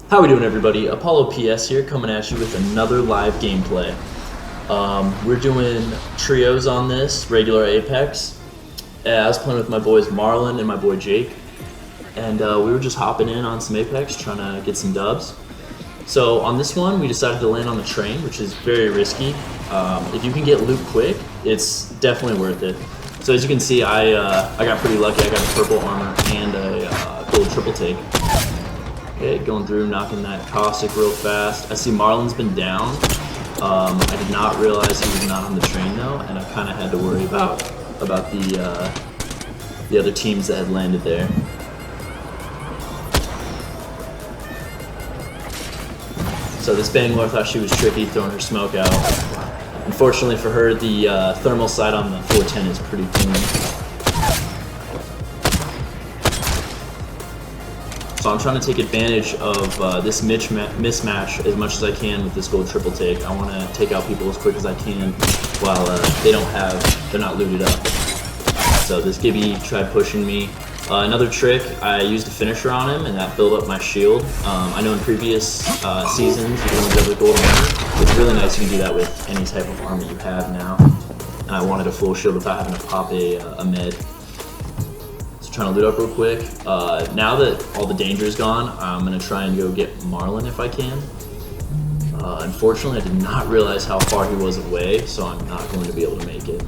How we doing, everybody? ApauloPS here, coming at you with another live gameplay. We're doing trios on this, regular Apex. I was playing with my boys Marlon and my boy Jake, and we were just hopping in on some Apex, trying to get some dubs. So on this one, we decided to land on the train, which is very risky. If you can get loot quick, it's definitely worth it. So as you can see, I got pretty lucky. I got a purple armor and a gold triple take. Okay, going through, knocking that caustic real fast. I see Marlon's been down. I did not realize he was not on the train though, and I kind of had to worry about the other teams that had landed there. So this Bangalore thought she was tricky, throwing her smoke out. Unfortunately for her, the thermal sight on the 410 is pretty clean. So I'm trying to take advantage of this mismatch as much as I can with this gold triple take. I want to take out people as quick as I can while they're not looted up. So this Gibby tried pushing me. Another trick, I used a finisher on him and that built up my shield. I know in previous seasons you can only go with gold armor. It's really nice you can do that with any type of armor you have now. And I wanted a full shield without having to pop a med. Trying to loot up real quick. Now that all the danger is gone, I'm going to try and go get Marlon if I can. Unfortunately, I did not realize how far he was away, so I'm not going to be able to make it.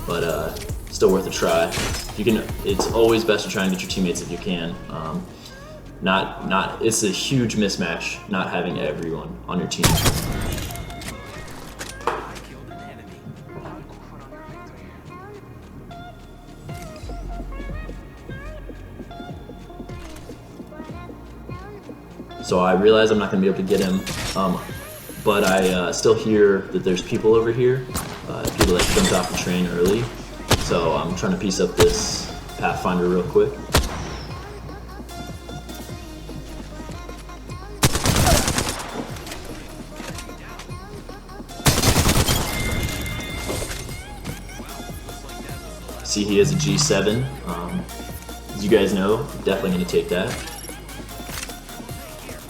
But still worth a try. It's always best to try and get your teammates if you can. It's a huge mismatch not having everyone on your team. So I realize I'm not going to be able to get him, but I still hear that there's people over here, people that jumped off the train early. So I'm trying to piece up this Pathfinder real quick. See, he has a G7. As you guys know, definitely going to take that.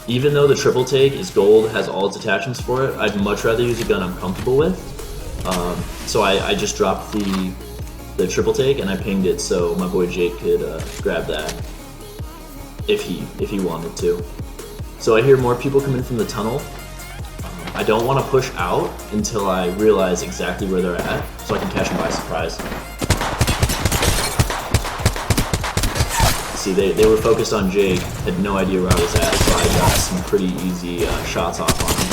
Even though the triple take is gold, has all its attachments for it, I'd much rather use a gun I'm comfortable with. So I just dropped the triple take and I pinged it so my boy Jake could grab that if he wanted to. So I hear more people coming from the tunnel. I don't want to push out until I realize exactly where they're at, so I can catch them by surprise. See, they were focused on Jake, had no idea where I was at, so I got some pretty easy shots off on him.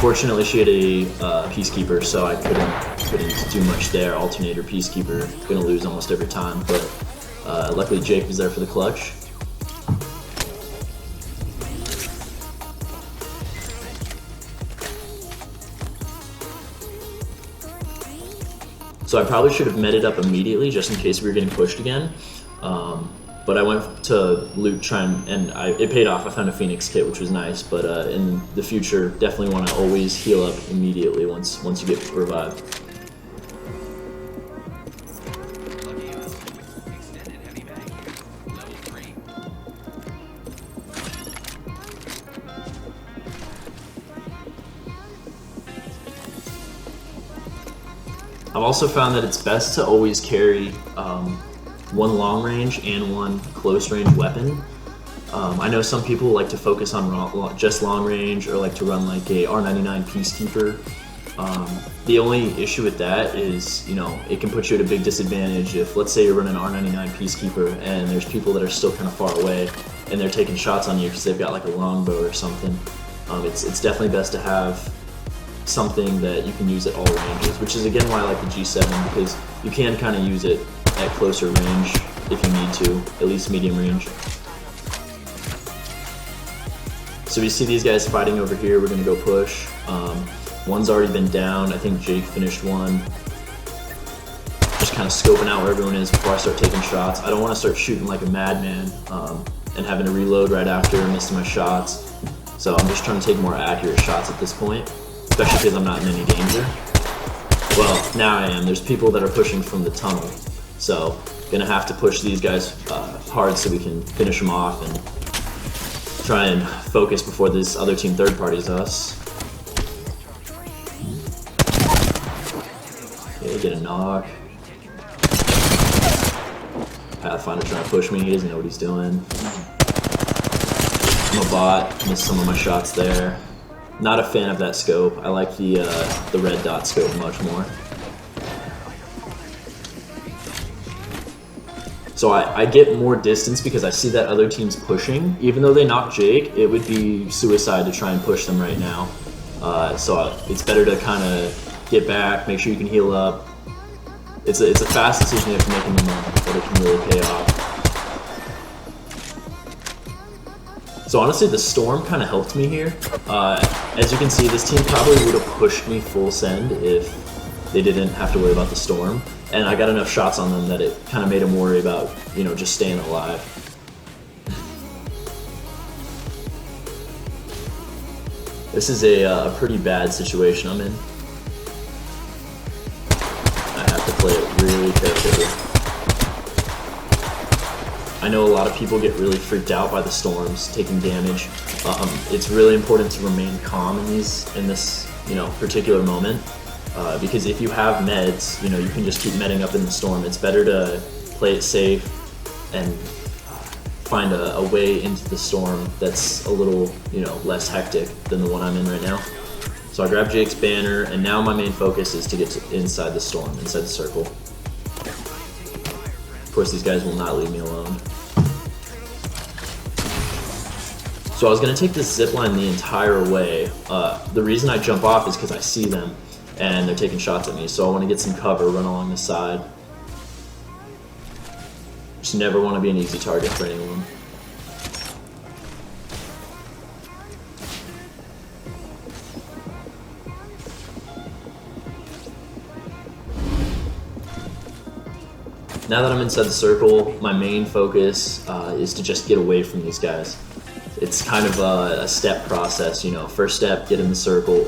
Fortunately, she had a Peacekeeper, so I couldn't do much there. Alternator Peacekeeper, gonna lose almost every time, but luckily Jake was there for the clutch. So I probably should have meted up immediately just in case we were getting pushed again. But I went to loot, it paid off. I found a Phoenix kit, which was nice. But in the future, definitely want to always heal up immediately once you get revived. I've also found that it's best to always carry one long range and one close range weapon. I know some people like to focus on just long range or like to run like a R99 Peacekeeper. The only issue with that is, it can put you at a big disadvantage if, let's say you're running an R99 Peacekeeper and there's people that are still kind of far away and they're taking shots on you because they've got like a longbow or something. It's definitely best to have something that you can use at all ranges, which is again why I like the G7, because you can kind of use it at closer range if you need to, at least medium range. So we see these guys fighting over here. We're gonna go push. One's already been down. I think Jake finished one. Just kind of scoping out where everyone is before I start taking shots. I don't want to start shooting like a madman and having to reload right after and missing my shots. So I'm just trying to take more accurate shots at this point, especially because I'm not in any danger. Well, now I am. There's people that are pushing from the tunnel. So gonna have to push these guys hard so we can finish them off and try and focus before this other team third parties us. Okay, get a knock. Pathfinder trying to push me, he doesn't know what he's doing. I'm a bot, missed some of my shots there. Not a fan of that scope. I like the red dot scope much more. So I get more distance because I see that other team's pushing. Even though they knock Jake, it would be suicide to try and push them right now. So it's better to kind of get back, make sure you can heal up. It's a fast decision you have to make in the moment, but it can really pay off. So honestly, the storm kind of helped me here. As you can see, this team probably would have pushed me full send if they didn't have to worry about the storm. And I got enough shots on them that it kind of made them worry about, you know, just staying alive. This is a pretty bad situation I'm in. I have to play it really carefully. I know a lot of people get really freaked out by the storms, taking damage. It's really important to remain calm in this particular moment. Because if you have meds, you know, you can just keep medding up in the storm. It's better to play it safe and find a way into the storm that's a little, you know, less hectic than the one I'm in right now. So I grabbed Jake's banner, and now my main focus is to get inside the storm, inside the circle. Of course, these guys will not leave me alone. So I was going to take this zip line the entire way. The reason I jump off is because I see them, and they're taking shots at me, so I want to get some cover, run along the side. Just never want to be an easy target for anyone. Now that I'm inside the circle, my main focus is to just get away from these guys. It's kind of a step process, you know. First step, get in the circle.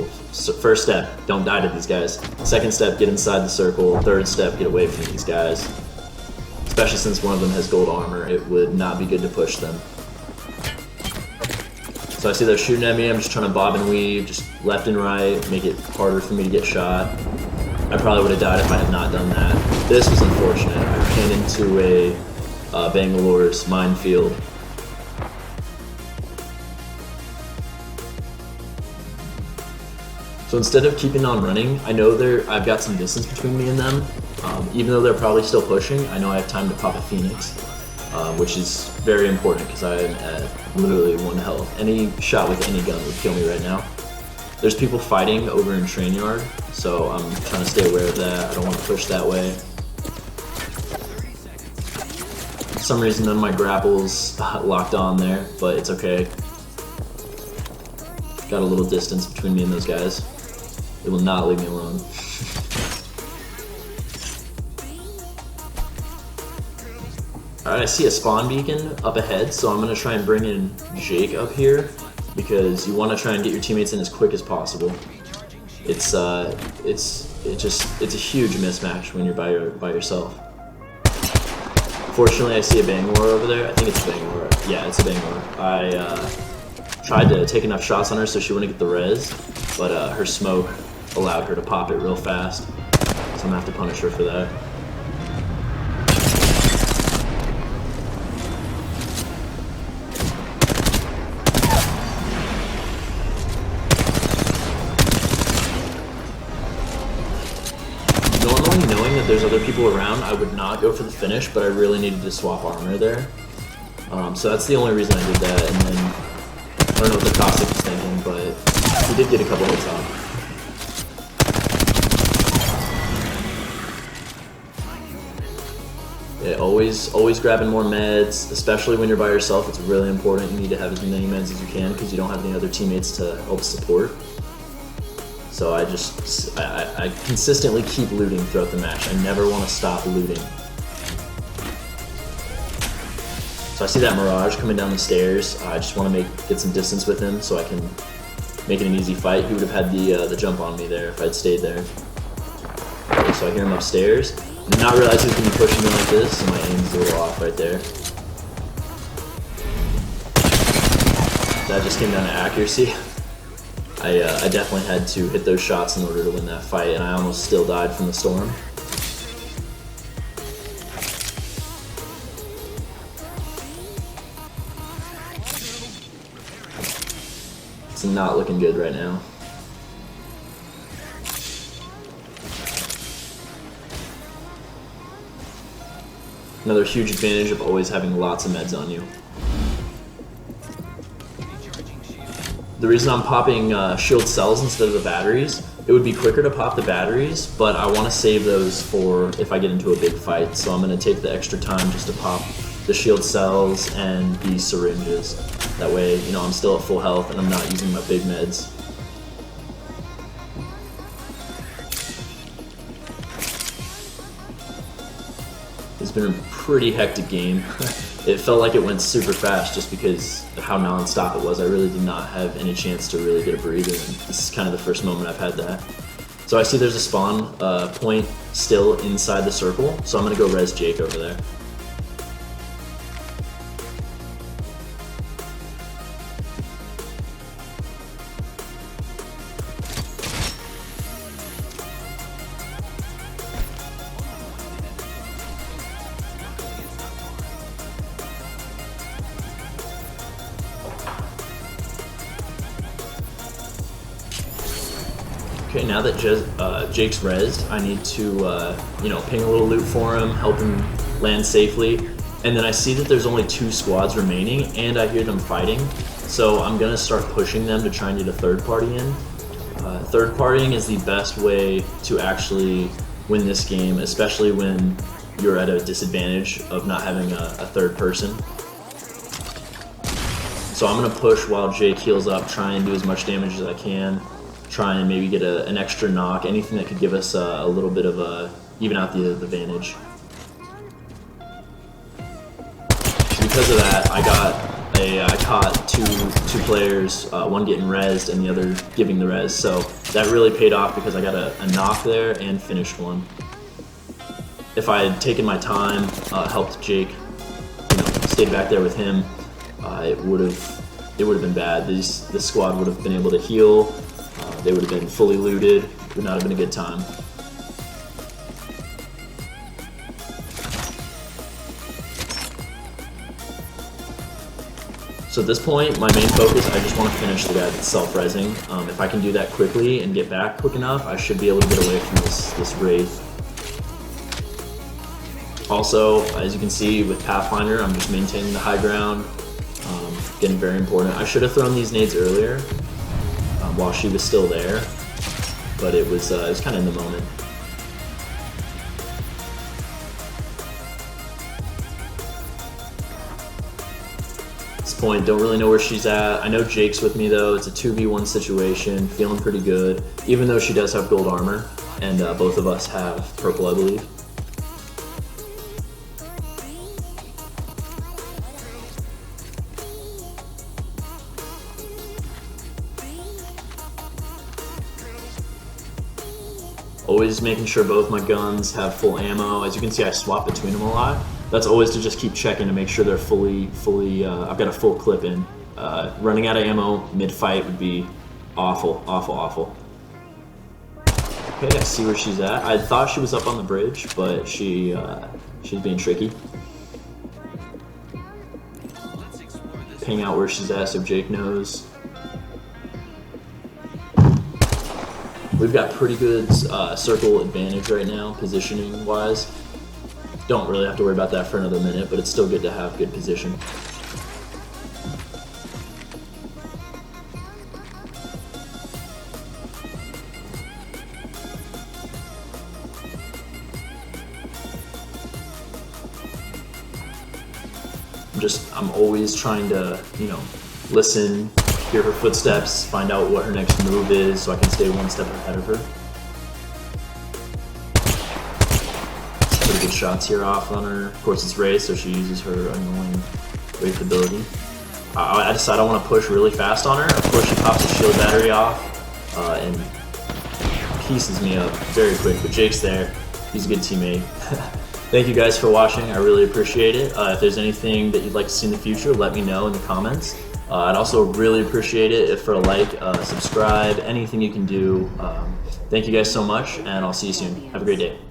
First step, don't die to these guys. Second step, get inside the circle. Third step, get away from these guys. Especially since one of them has gold armor, it would not be good to push them. So I see they're shooting at me, I'm just trying to bob and weave, just left and right, make it harder for me to get shot. I probably would have died if I had not done that. This was unfortunate. I ran into a Bangalore's minefield. So instead of keeping on running, I know I've got some distance between me and them. Even though they're probably still pushing, I know I have time to pop a Phoenix, which is very important because I am at literally 1 health. Any shot with any gun would kill me right now. There's people fighting over in Train Yard, so I'm trying to stay aware of that. I don't want to push that way. For some reason, none of my grapples locked on there, but it's okay. Got a little distance between me and those guys. They will not leave me alone. Alright, I see a spawn beacon up ahead, so I'm going to try and bring in Jake up here, because you want to try and get your teammates in as quick as possible. It's a huge mismatch when you're by yourself. Fortunately, I see a Bangalore over there. I think it's a Bangalore. Yeah, it's a Bangalore. I tried to take enough shots on her so she wouldn't get the res, but her smoke allowed her to pop it real fast, so I'm gonna have to punish her for that. Normally, knowing that there's other people around, I would not go for the finish, but I really needed to swap armor there. So that's the only reason I did that, and then I don't know what the Caustic was thinking, but he did get a couple hits off. Yeah, always grabbing more meds, especially when you're by yourself. It's really important. You need to have as many meds as you can because you don't have any other teammates to help support. So I consistently keep looting throughout the match. I never want to stop looting. So I see that Mirage coming down the stairs. I just want to get some distance with him so I can make it an easy fight. He would have had the jump on me there if I'd stayed there. Okay, so I hear him upstairs. I did not realize he was going to be pushing me like this, so my aim's a little off right there. that just came down to accuracy. I definitely had to hit those shots in order to win that fight, and I almost still died from the storm. It's not looking good right now. Another huge advantage of always having lots of meds on you. The reason I'm popping shield cells instead of the batteries, it would be quicker to pop the batteries, but I want to save those for if I get into a big fight. So I'm going to take the extra time just to pop the shield cells and the syringes. That way, you know, I'm still at full health and I'm not using my big meds. It's been a pretty hectic game. It felt like it went super fast just because of how non-stop it was. I really did not have any chance to really get a breather, and this is kind of the first moment I've had that. So I see there's a spawn point still inside the circle, so I'm gonna go res Jake over there. Okay, now that Jake's rezzed, I need to, you know, ping a little loot for him, help him land safely. And then I see that there's only 2 squads remaining, and I hear them fighting. So I'm gonna start pushing them to try and get a third party in. Third partying is the best way to actually win this game, especially when you're at a disadvantage of not having a third person. So I'm gonna push while Jake heals up, try and do as much damage as I can. Try and maybe get an extra knock, anything that could give us a little bit of a, even out the advantage. So because of that, I caught two players, one getting rezzed and the other giving the res. So that really paid off because I got a knock there and finished one. If I had taken my time, helped Jake, you know, stayed back there with him, it would have been bad. This squad would have been able to heal. They would have been fully looted. It would not have been a good time. So at this point, my main focus, I just want to finish the guy that's self-rezzing. If I can do that quickly and get back quick enough, I should be able to get away from this Wraith. Also, as you can see with Pathfinder, I'm just maintaining the high ground. Getting very important. I should have thrown these nades earlier. While she was still there, but it was kind of in the moment. At this point, don't really know where she's at. I know Jake's with me though. It's a 2v1 situation, feeling pretty good, even though she does have gold armor, and both of us have purple, I believe. Always making sure both my guns have full ammo. As you can see, I swap between them a lot. That's always to just keep checking to make sure they're fully, I've got a full clip in. Running out of ammo mid-fight would be awful, awful, awful. Okay, I see where she's at. I thought she was up on the bridge, but she's being tricky. Ping out where she's at so Jake knows. We've got pretty good circle advantage right now, positioning-wise. Don't really have to worry about that for another minute, but it's still good to have good position. I'm always trying to, you know, listen, hear her footsteps, find out what her next move is so I can stay one step ahead of her. Pretty good shots here off on her. Of course it's Wraith, so she uses her annoying Wraith ability. I decide I want to push really fast on her. Of course she pops the shield battery off and pieces me up very quick, but Jake's there. He's a good teammate. Thank you guys for watching. I really appreciate it. If there's anything that you'd like to see in the future, let me know in the comments. I'd also really appreciate it if for a like, subscribe, anything you can do. Thank you guys so much, and I'll see you soon. Have a great day.